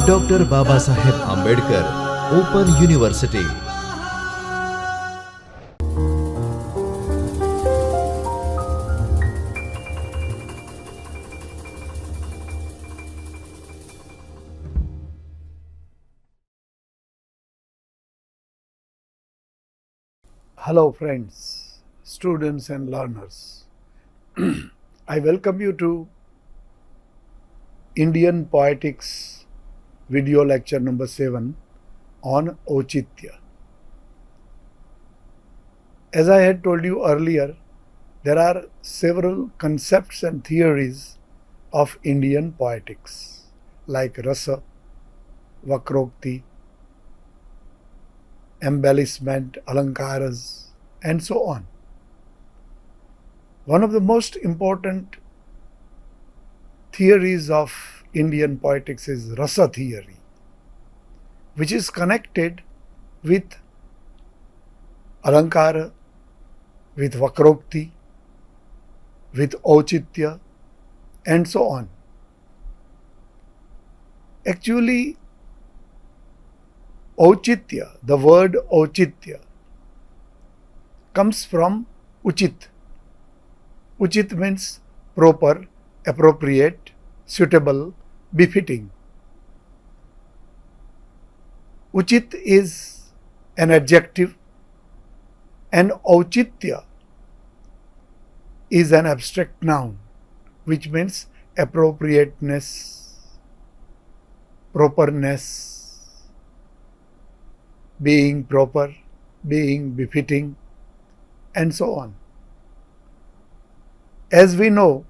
Doctor Babasaheb Ambedkar open university. Hello friends, students and learners. I welcome you to Indian Poetics video lecture number 7 on Auchitya. As I had told you earlier, there are several concepts and theories of Indian poetics like Rasa, Vakrokti, embellishment, alankaras, and so on. One of the most important theories of Indian poetics is Rasa theory, which is connected with Alankara, with Vakrokti, with Auchitya, and so on. Actually, Auchitya, the word Auchitya, comes from Uchit. Uchit means proper, appropriate, suitable, befitting. Uchit is an adjective and Auchitya is an abstract noun which means appropriateness, properness, being proper, being befitting, and so on. As we know,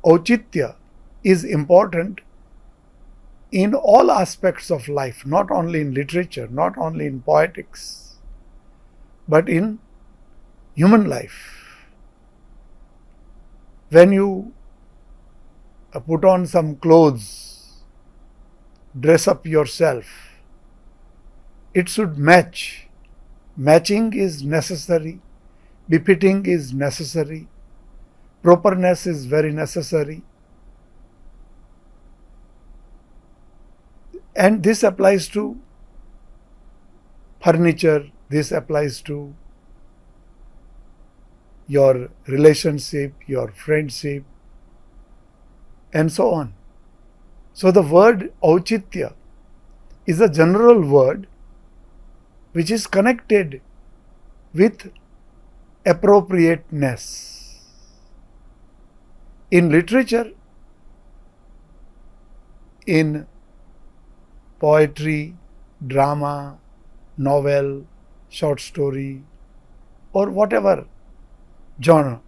Auchitya is important in all aspects of life, not only in literature, not only in poetics, but in human life. When you put on some clothes, dress up yourself, it should match. Matching is necessary, befitting is necessary, properness is very necessary. And this applies to furniture, this applies to your relationship, your friendship, and so on. So the word Auchitya is a general word which is connected with appropriateness. In literature, in poetry, drama, novel, short story, or whatever genre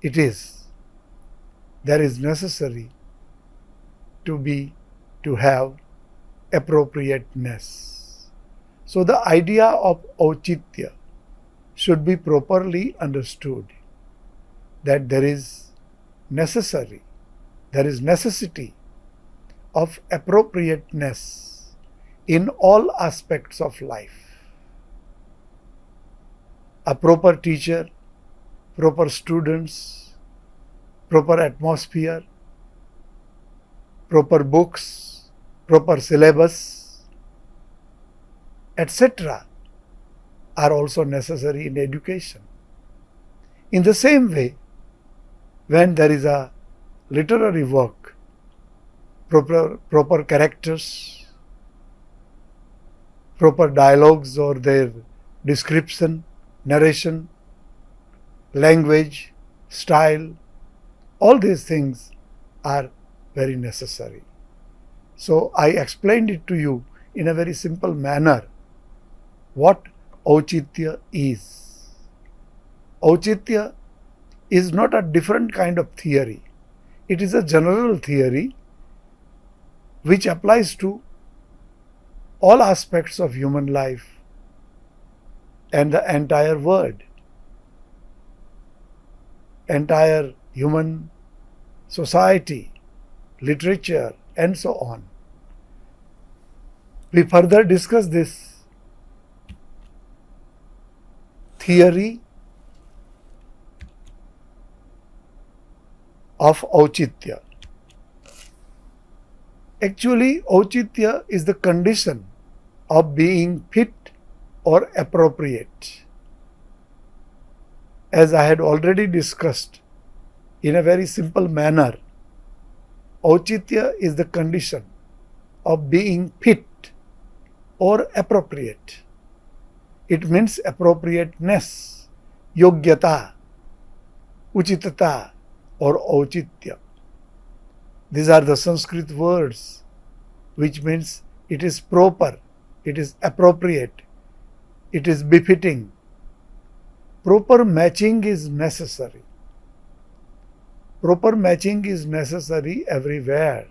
it is, there is necessary to have appropriateness. So the idea of Auchitya should be properly understood, that there is necessity of appropriateness in all aspects of life. A proper teacher, proper students, proper atmosphere, proper books, proper syllabus, etc. are also necessary in education. In the same way, when there is a literary work, proper characters, proper dialogues or their description, narration, language, style, all these things are very necessary. So I explained it to you in a very simple manner what Auchitya is. Auchitya is not a different kind of theory. It is a general theory which applies to all aspects of human life and the entire world, entire human society, literature, and so on. We further discuss this theory of Auchitya. Actually, Auchitya is the condition of being fit or appropriate. As I had already discussed in a very simple manner, Auchitya is the condition of being fit or appropriate. It means appropriateness, yogyata, uchitata or auchitya. These are the Sanskrit words which means it is proper, it is appropriate, it is befitting. Proper matching is necessary. Proper matching is necessary everywhere.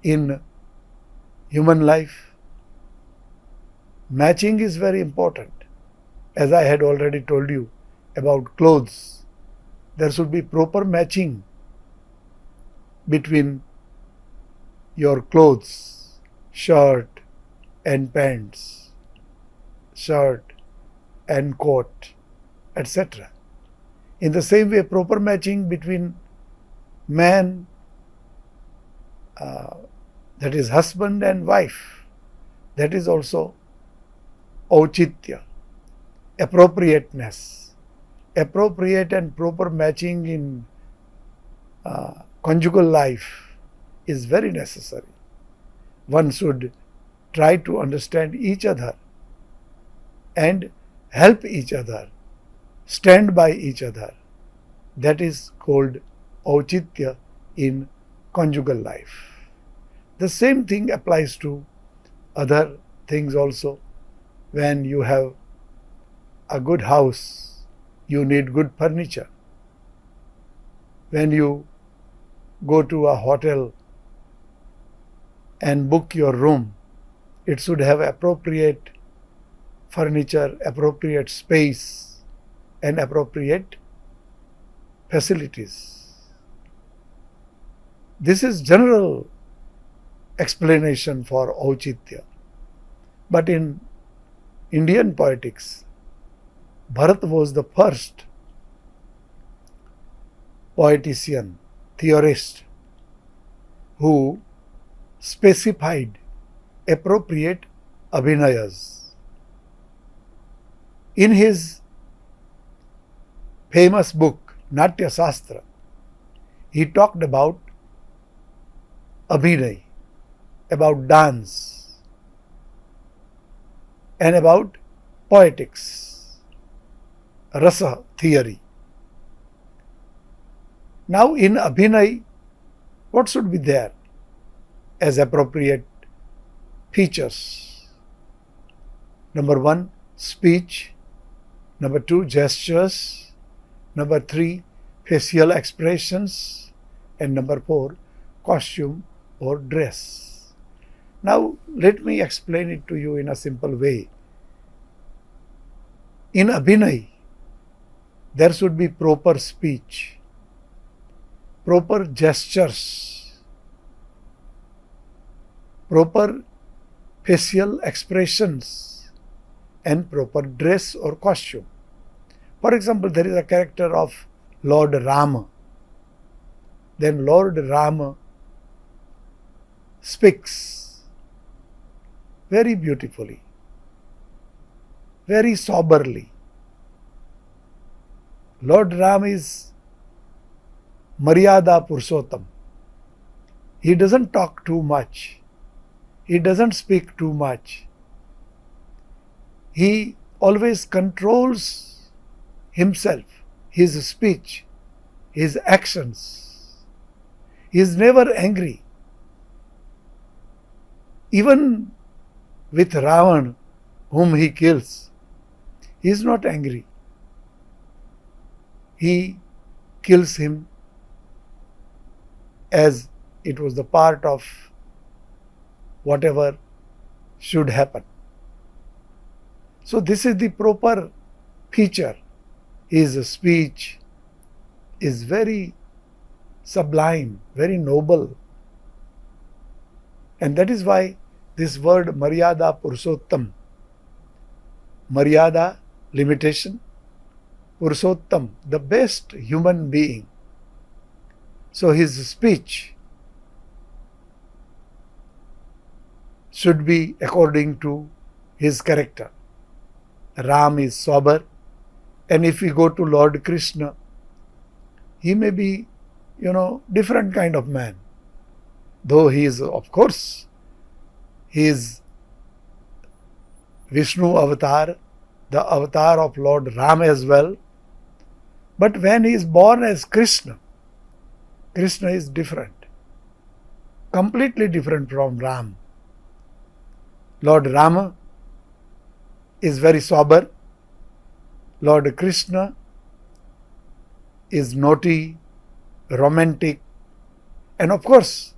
In human life, matching is very important. As I had already told you about clothes, there should be proper matching between your clothes, shirt and pants, shirt and coat, etc. In the same way, proper matching between man, that is husband and wife, that is also auchitya, appropriateness. Appropriate and proper matching in conjugal life is very necessary. One should try to understand each other and help each other, stand by each other. That is called auchitya in conjugal life. The same thing applies to other things also. When you have a good house, you need good furniture. When you go to a hotel and book your room, it should have appropriate furniture, appropriate space, and appropriate facilities. This is general explanation for auchitya. But in Indian poetics, Bharat was the first poetician, theorist, who specified appropriate abhinayas. In his famous book, Natya Shastra, he talked about abhinay, about dance, and about poetics, rasa theory. Now in abhinay, what should be there as appropriate features? Number 1, speech. Number 2, gestures. Number 3, facial expressions. And number 4, costume or dress. Now let me explain it to you in a simple way. In abhinay, there should be proper speech, proper gestures, proper facial expressions, and proper dress or costume. For example, there is a character of Lord Rama. Then Lord Rama speaks very beautifully, very soberly. Lord Ram is Maryada Purushottam. He doesn't talk too much. He doesn't speak too much. He always controls himself, his speech, his actions. He is never angry. Even with Ravan, whom he kills, he is not angry. He kills him as it was the part of whatever should happen. So this is the proper feature. His speech is very sublime, very noble. And that is why this word Maryada Purushottam, Maryada, limitation, Purushottam, the best human being. So his speech should be according to his character. Ram is sober, and if we go to Lord Krishna, he may be, different kind of man. Though he is, of course, he is Vishnu avatar, the avatar of Lord Ram as well. But when he is born as Krishna, Krishna is different, completely different from Ram. Lord Rama is very sober. Lord Krishna is naughty, romantic, and of course,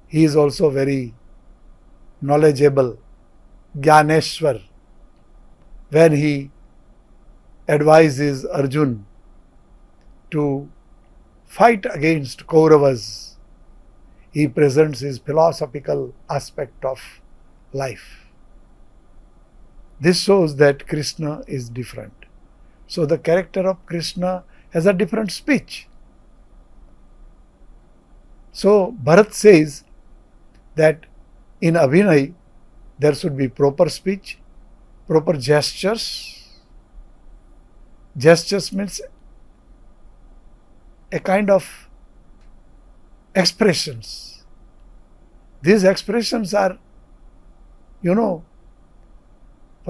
he is also very knowledgeable, Gyaneshwar. When he advises Arjun to fight against Kauravas, he presents his philosophical aspect of life. This shows that Krishna is different. So the character of Krishna has a different speech. So Bharat says that in Abhinay there should be proper speech, proper gestures. Gestures means a kind of expressions. These expressions are, for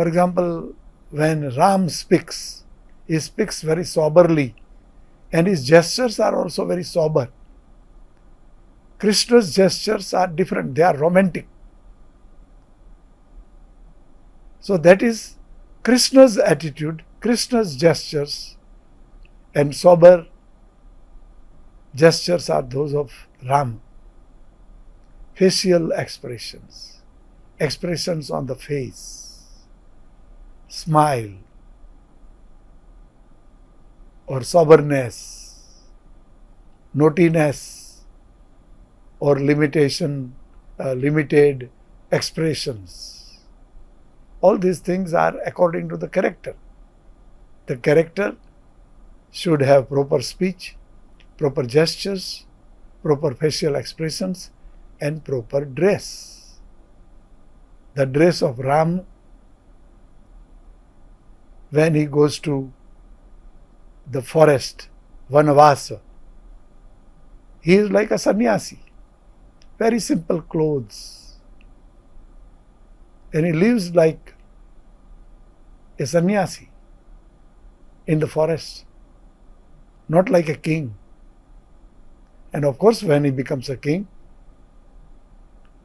example, when Ram speaks, he speaks very soberly, and his gestures are also very sober. Krishna's gestures are different, they are romantic. So that is Krishna's attitude, Krishna's gestures, and sober gestures are those of Ram. Facial expressions, expressions on the face, smile, or soberness, naughtiness, or limited expressions. All these things are according to the character. The character should have proper speech, proper gestures, proper facial expressions, and proper dress. The dress of Ram, when he goes to the forest, Vanavasa, he is like a sannyasi, very simple clothes. And he lives like a sannyasi in the forest, not like a king. And of course, when he becomes a king,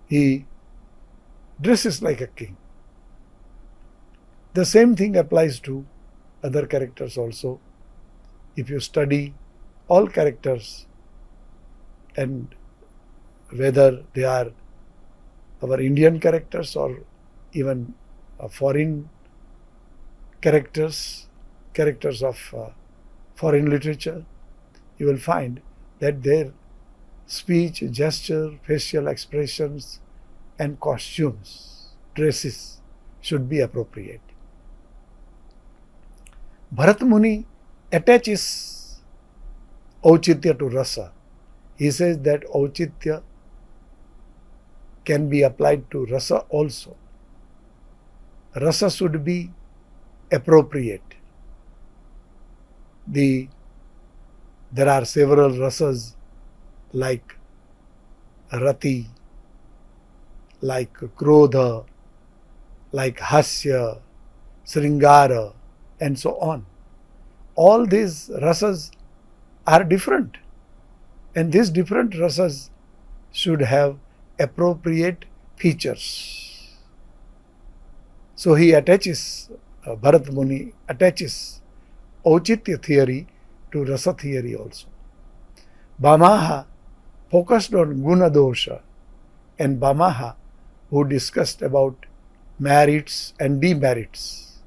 he dresses like a king. The same thing applies to other characters also. If you study all characters, and whether they are our Indian characters or even foreign characters of foreign literature, you will find that their speech, gesture, facial expressions, and costumes, dresses should be appropriate. Bharat Muni attaches Auchitya to Rasa. He says that Auchitya can be applied to Rasa also. Rasa should be appropriate. There are several rasas like Rati, like Krodha, like Hasya, Sringara, and so on. All these rasas are different, and these different rasas should have appropriate features. So he attaches, Bharat Muni attaches Auchitya theory to Rasa theory also. Bhamaha focused on Guna Dosha, and Bhamaha, who discussed about merits and demerits,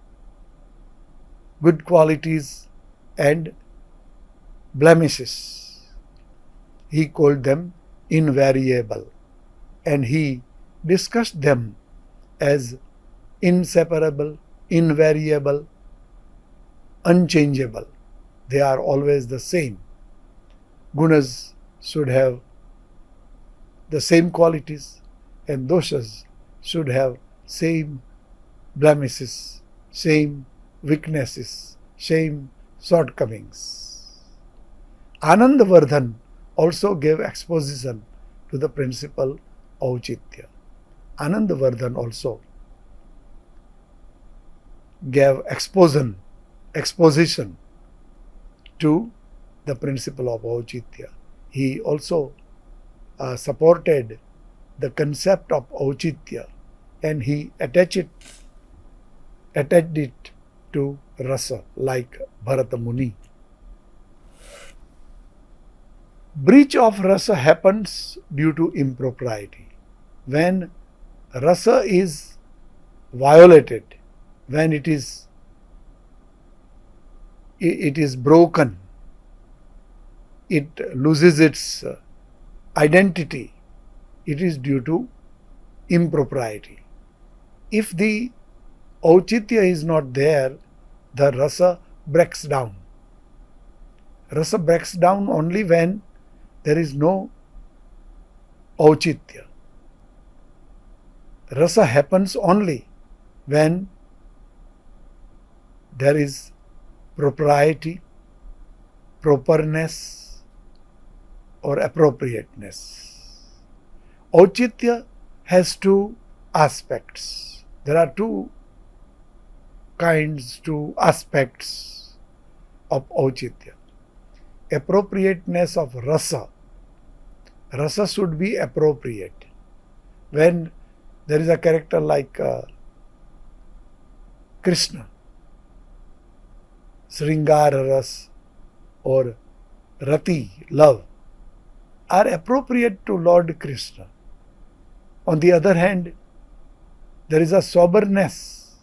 good qualities and blemishes. He called them invariable, and he discussed them as inseparable, invariable, unchangeable. They are always the same. Gunas should have the same qualities, and doshas should have same blemishes, same weaknesses, same shortcomings. Anandavardhan also gave exposition to the principle Auchitya. Anandavardhan also gave exposition to the principle of Auchitya. He also supported the concept of Auchitya, and he attached it to rasa, like Bharata Muni. Breach of rasa happens due to impropriety. When rasa is violated, when it is broken, it loses its identity, it is due to impropriety. If the Auchitya is not there, the rasa breaks down. Rasa breaks down only when there is no Auchitya. Rasa happens only when there is propriety, properness, or appropriateness. Auchitya has two aspects. There are two aspects of Auchitya. Appropriateness of rasa. Rasa should be appropriate. When there is a character like Krishna, Sringara Ras or Rati, love, are appropriate to Lord Krishna. On the other hand, there is a soberness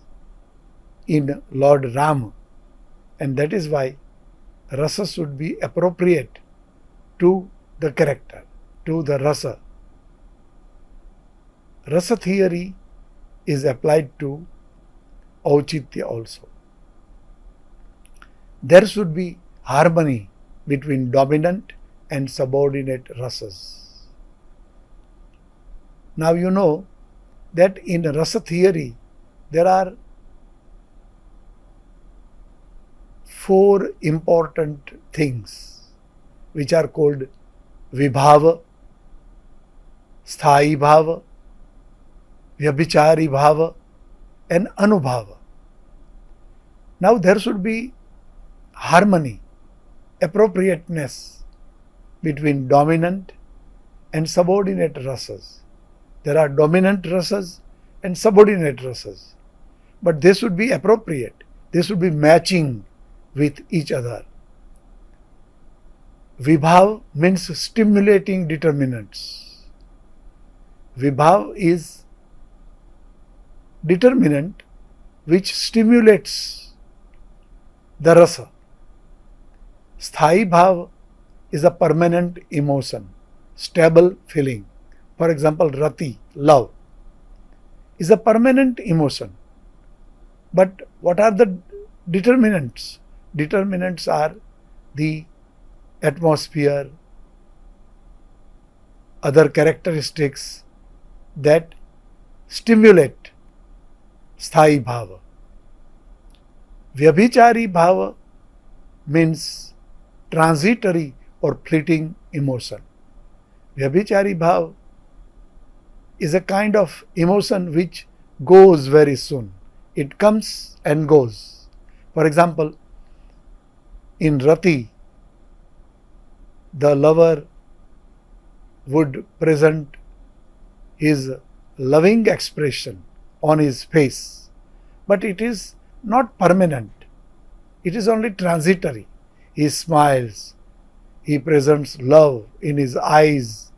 in Lord Rama, and that is why rasa should be appropriate to the character, to the rasa. Rasa theory is applied to Auchitya also. There should be harmony between dominant and subordinate rasas. Now you know that in rasa theory there are 4 important things which are called vibhava, sthai bhava, vyabhichari bhava, and anubhava. Now there should be harmony, appropriateness between dominant and subordinate rasas. There are dominant rasas and subordinate rasas, but they should be appropriate. They should be matching with each other. Vibhav means stimulating determinants. Vibhav is determinant which stimulates the rasa. Sthai bhav is a permanent emotion, stable feeling. For example, rati, love, is a permanent emotion. But what are the determinants? Determinants are the atmosphere, other characteristics that stimulate sthai bhava. Vyabhichari bhava means transitory or fleeting emotion. Vyabhichari bhava is a kind of emotion which goes very soon. It comes and goes. For example, in Rati, the lover would present his loving expression on his face, but it is not permanent. It is only transitory. He smiles, he presents love in his eyes,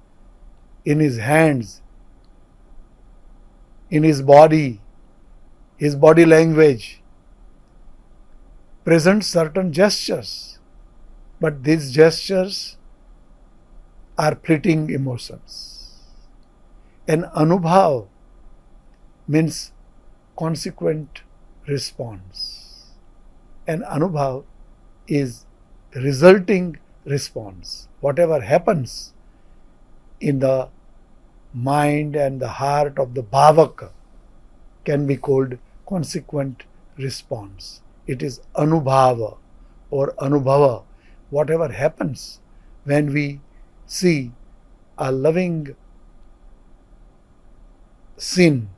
in his hands, in his body language, presents certain gestures, but these gestures are fleeting emotions. An anubhav means consequent response. An anubhav is resulting response. Whatever happens in the mind and the heart of the bhavaka can be called consequent response. It is anubhava or anubhava. Whatever happens when we see a loving scene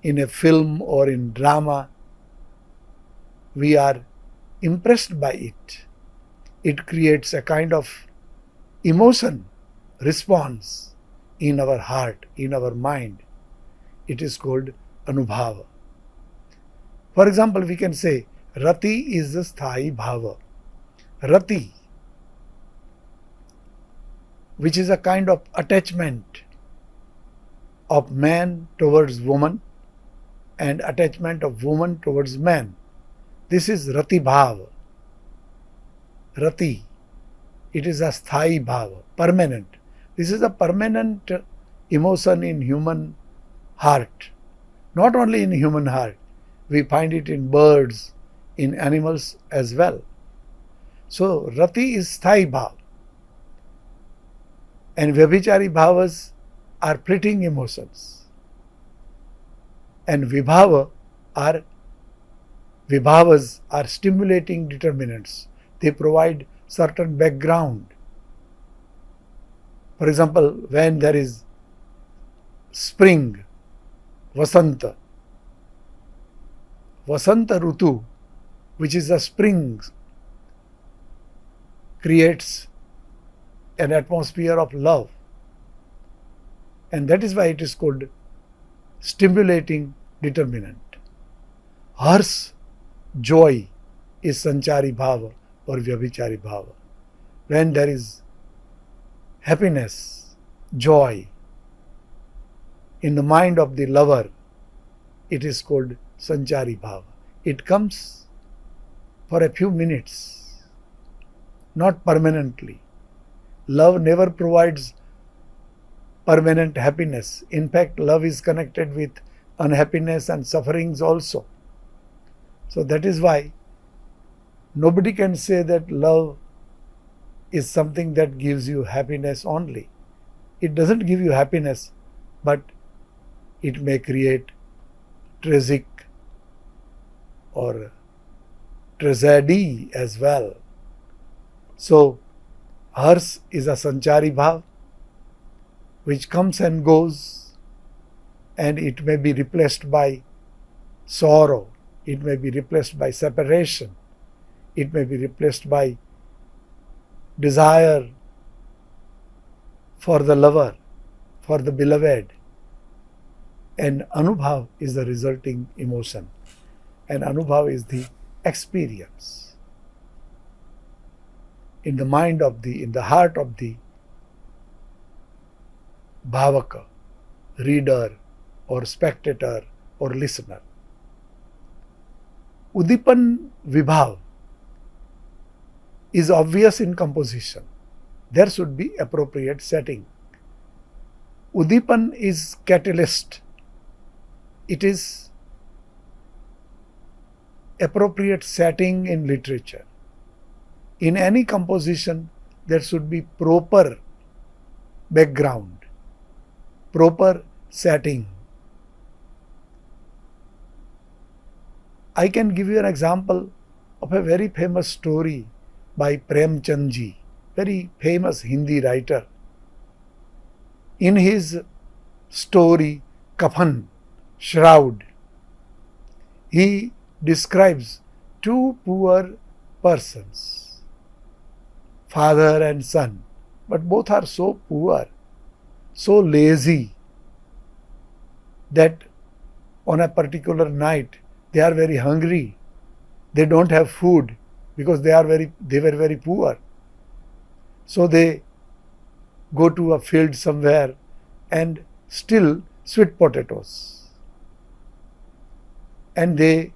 in a film or in drama, we are impressed by it. It creates a kind of emotion, response in our heart, in our mind. It is called anubhava. For example, we can say rati is the sthai bhava. Rati, which is a kind of attachment of man towards woman and attachment of woman towards man. This is rati bhava. Rati. It is a sthai bhava, permanent. This is a permanent emotion in human heart. Not only in human heart, we find it in birds, in animals as well. So rati is sthai bhava. And vyabhichari bhavas are fleeting emotions. And vibhavas are stimulating determinants. They provide certain background. For example, when there is spring, Vasanta Rutu, which is a spring, creates an atmosphere of love. And that is why it is called stimulating determinant. Hers, joy, is sanchari bhava or vyabhichari bhava. When there is happiness, joy in the mind of the lover, it is called sanchari bhava. It comes for a few minutes, not permanently. Love never provides permanent happiness. In fact, love is connected with unhappiness and sufferings also. So that is why nobody can say that love is something that gives you happiness only. It doesn't give you happiness, but it may create tragic or tragedy as well. So hers is a sanchari bhav which comes and goes, and it may be replaced by sorrow, it may be replaced by separation, it may be replaced by desire for the lover, for the beloved. And anubhav is the resulting emotion, and anubhav is the experience in the mind of in the heart of the bhavaka, reader or spectator or listener. Udipan vibhav is obvious in composition. There should be appropriate setting. Udipan is catalyst. It is appropriate setting in literature. In any composition, there should be proper background, proper setting. I can give you an example of a very famous story by Premchandji, very famous Hindi writer. In his story Kafan, Shroud, he describes two poor persons, father and son, but both are so poor, so lazy, that on a particular night they are very hungry. They don't have food because they were very poor. So they go to a field somewhere and steal sweet potatoes. And they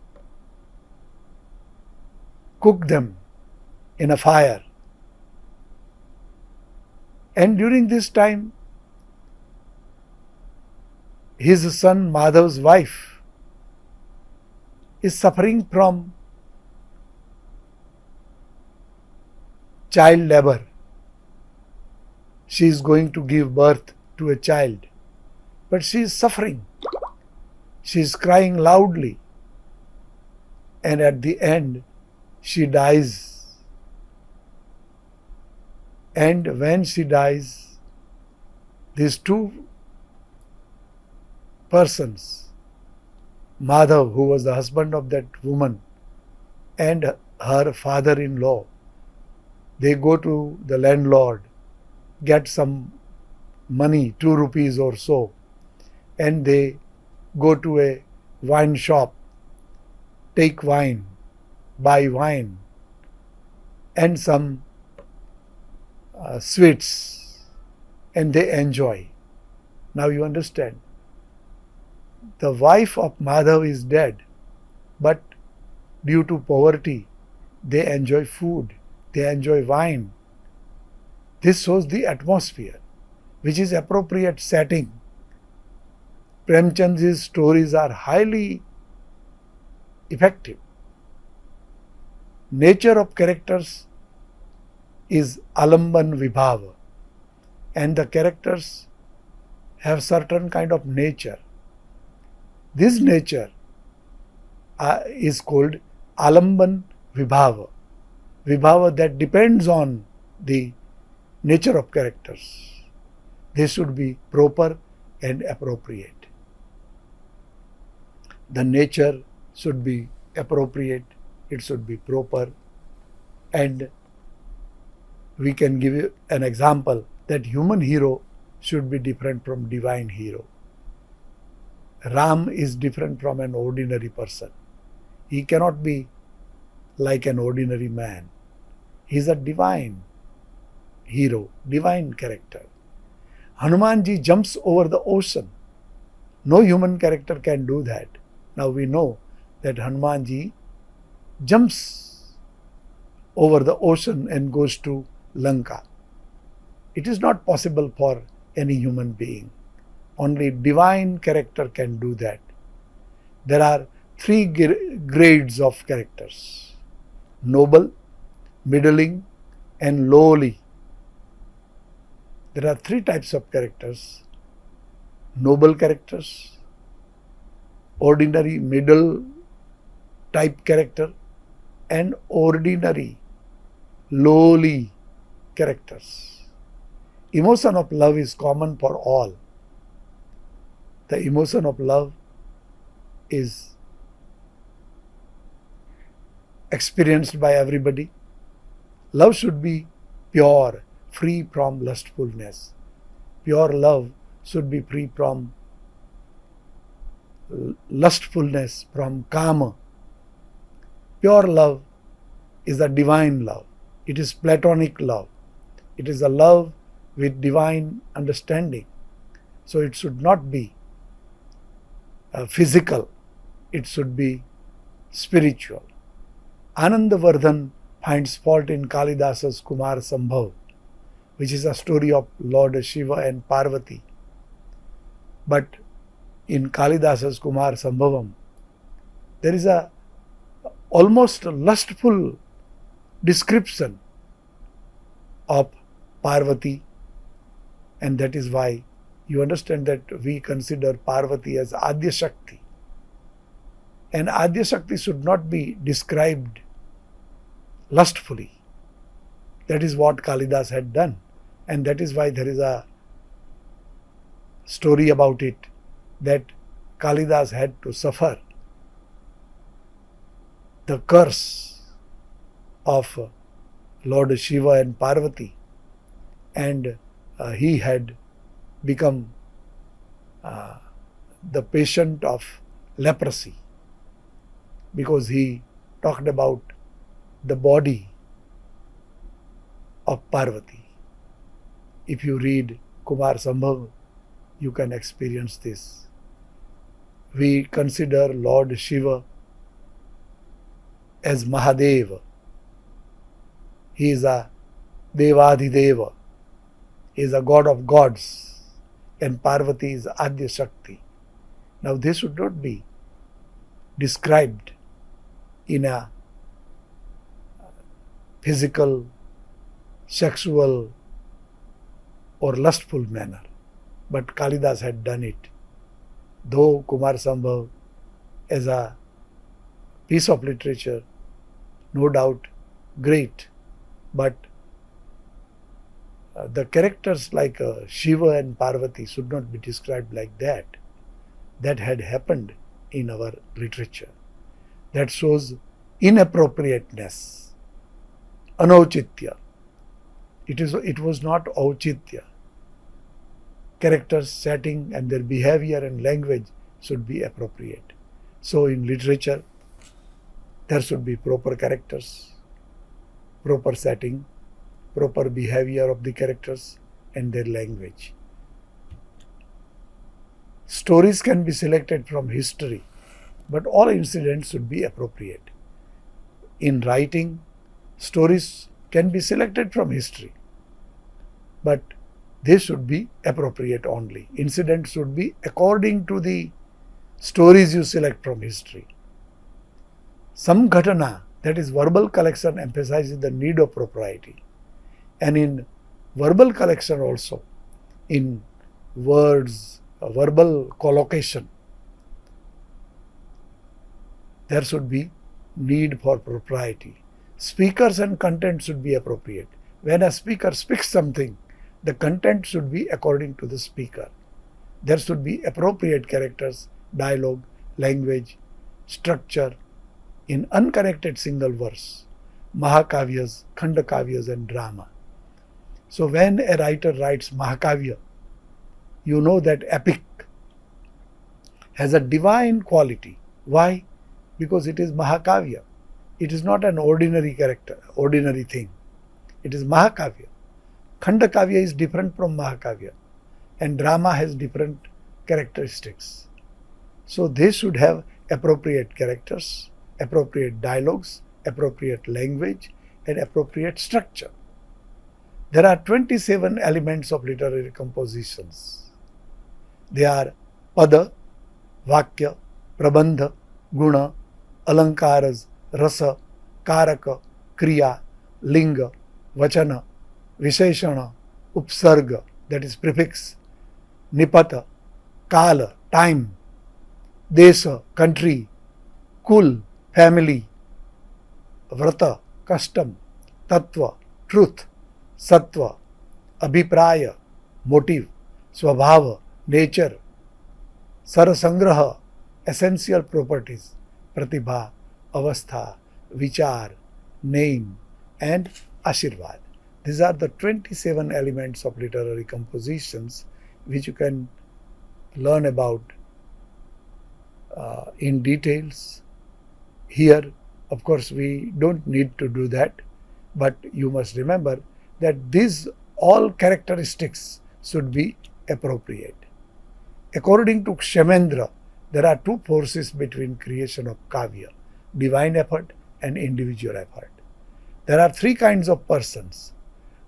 cook them in a fire. And during this time, his son Madhav's wife is suffering from child labor. She is going to give birth to a child. but she is suffering. She is crying loudly. And at the end, she dies. And when she dies, these two persons, Madhav, who was the husband of that woman, and her father-in-law, they go to the landlord, get some money, 2 rupees or so, and they go to a wine shop, take wine, buy wine, and some sweets, and they enjoy. Now you understand. The wife of Madhav is dead, but due to poverty, they enjoy food, they enjoy wine. This shows the atmosphere, which is appropriate setting. Premchand's stories are highly effective. Nature of characters is alamban vibhava, and the characters have certain kind of nature. This nature is called alamban vibhava, vibhava that depends on the nature of characters. They should be proper and appropriate. The nature should be appropriate, it should be proper, and we can give you an example that human hero should be different from divine hero. Ram is different from an ordinary person. He cannot be like an ordinary man. He is a divine hero, divine character. Hanumanji jumps over the ocean. No human character can do that. Now we know that Hanumanji jumps over the ocean and goes to Lanka. It is not possible for any human being. Only divine character can do that. There are 3 grades of characters: noble, middling, and lowly. There are 3 types of characters: noble characters, ordinary middle type character, and ordinary lowly characters. Emotion of love is common for all. The emotion of love is experienced by everybody. Love should be pure, free from lustfulness. Pure love should be free from lustfulness, from kama. Pure love is a divine love. It is platonic love. It is a love with divine understanding. So it should not be physical. It should be spiritual. Anandavardhan finds fault in Kalidasa's Kumar Sambhav, which is a story of Lord Shiva and Parvati. But in Kalidasa's Kumar Sambhavam, there is a almost lustful description of Parvati, and that is why you understand that we consider Parvati as Adya Shakti. And Adya Shakti should not be described lustfully. That is what Kalidas had done, and that is why there is a story about it, that Kalidas had to suffer the curse of Lord Shiva and Parvati, and he had become the patient of leprosy, because he talked about the body of Parvati. If you read Kumar Sambhav, you can experience this. We consider Lord Shiva as Mahadeva. He is a Devadideva. He is a god of gods, and Parvati is Adya Shakti. Now they should not be described in a physical, sexual or lustful manner. But Kalidas had done it though Kumar Sambhav as a piece of literature, no doubt great, but the characters like Shiva and Parvati should not be described like that. That had happened in our literature. That shows inappropriateness, anauchitya. It was not auchitya. Characters, setting, and their behavior and language should be appropriate. So in literature, there should be proper characters, proper setting, proper behavior of the characters, and their language. Stories can be selected from history, but all incidents should be appropriate. In writing, stories can be selected from history, but they should be appropriate only. Incidents should be according to the stories you select from history. Samghatana, that is verbal collection, emphasizes the need of propriety. And in verbal collection also, in words, verbal collocation, there should be need for propriety. Speakers and content should be appropriate. When a speaker speaks something, the content should be according to the speaker. There should be appropriate characters, dialogue, language, structure in unconnected single verse, Mahakavyas, Khandakavyas and drama. So when a writer writes Mahakavya, you know that epic has a divine quality. Why? Because it is Mahakavya. It is not an ordinary character, ordinary thing. It is Mahakavya. Khandakavya is different from Mahakavya, and drama has different characteristics. So they should have appropriate characters, appropriate dialogues, appropriate language, and appropriate structure. There are 27 elements of literary compositions. They are pada, vakya, prabandha, guna, alankaras, rasa, karaka, kriya, linga, vachana, visheshana, upsarga, that is prefix, nipata, kala, time, desa, country, kul, family, vrata, custom, tattva, truth, sattva, abhipraya, motive, swabhava, nature, sarasangraha, essential properties, pratibha, avastha, vichar, name, and ashirvad. These are the 27 elements of literary compositions which you can learn about in details. Here, of course, we don't need to do that, but you must remember that these all characteristics should be appropriate. According to Kshamendra, there are two forces between creation of kavya, divine effort and individual effort. There are three kinds of persons: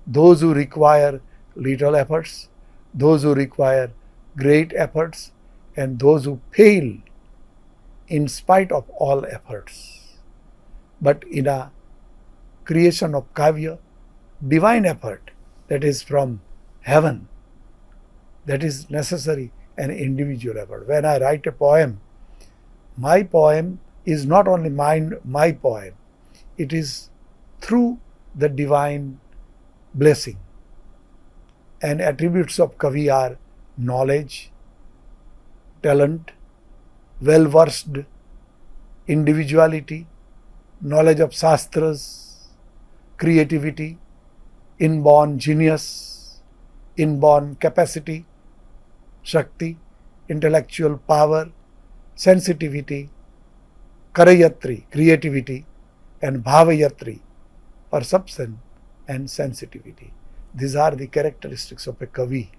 those who require little efforts, those who require great efforts, and those who fail in spite of all efforts. But in a creation of kavya, divine effort, that is from heaven, that is necessary, an individual effort. When I write a poem, my poem is not only my poem, it is through the divine blessing. And attributes of Kavi are knowledge, talent, well-versed individuality, knowledge of Shastras, creativity, inborn genius, inborn capacity, Shakti, intellectual power, sensitivity, Karayatri, creativity, and Bhavayatri, perception and sensitivity. These are the characteristics of a Kavi.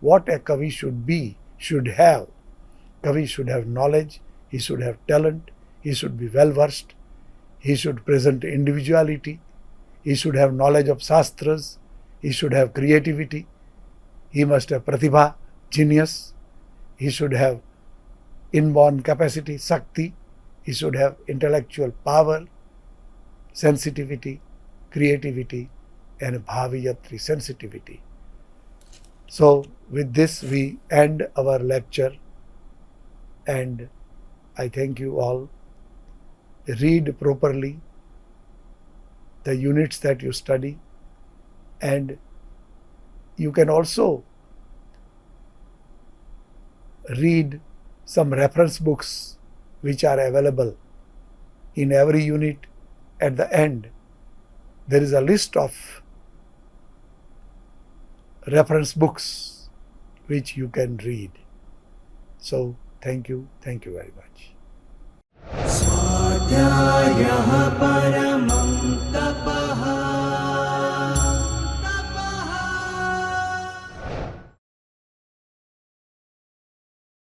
What a Kavi should be, should have. Kavi should have knowledge, he should have talent, he should be well versed, he should present individuality, he should have knowledge of Shastras, he should have creativity, he must have Pratibha, genius, he should have inborn capacity, Shakti, he should have intellectual power, sensitivity, creativity, and Bhavayatri, sensitivity. So with this we end our lecture. And I thank you all. Read properly the units that you study, and you can also read some reference books which are available in every unit. At the end, there is a list of reference books which you can read. So thank you very much. स्वाध्यायः परमम्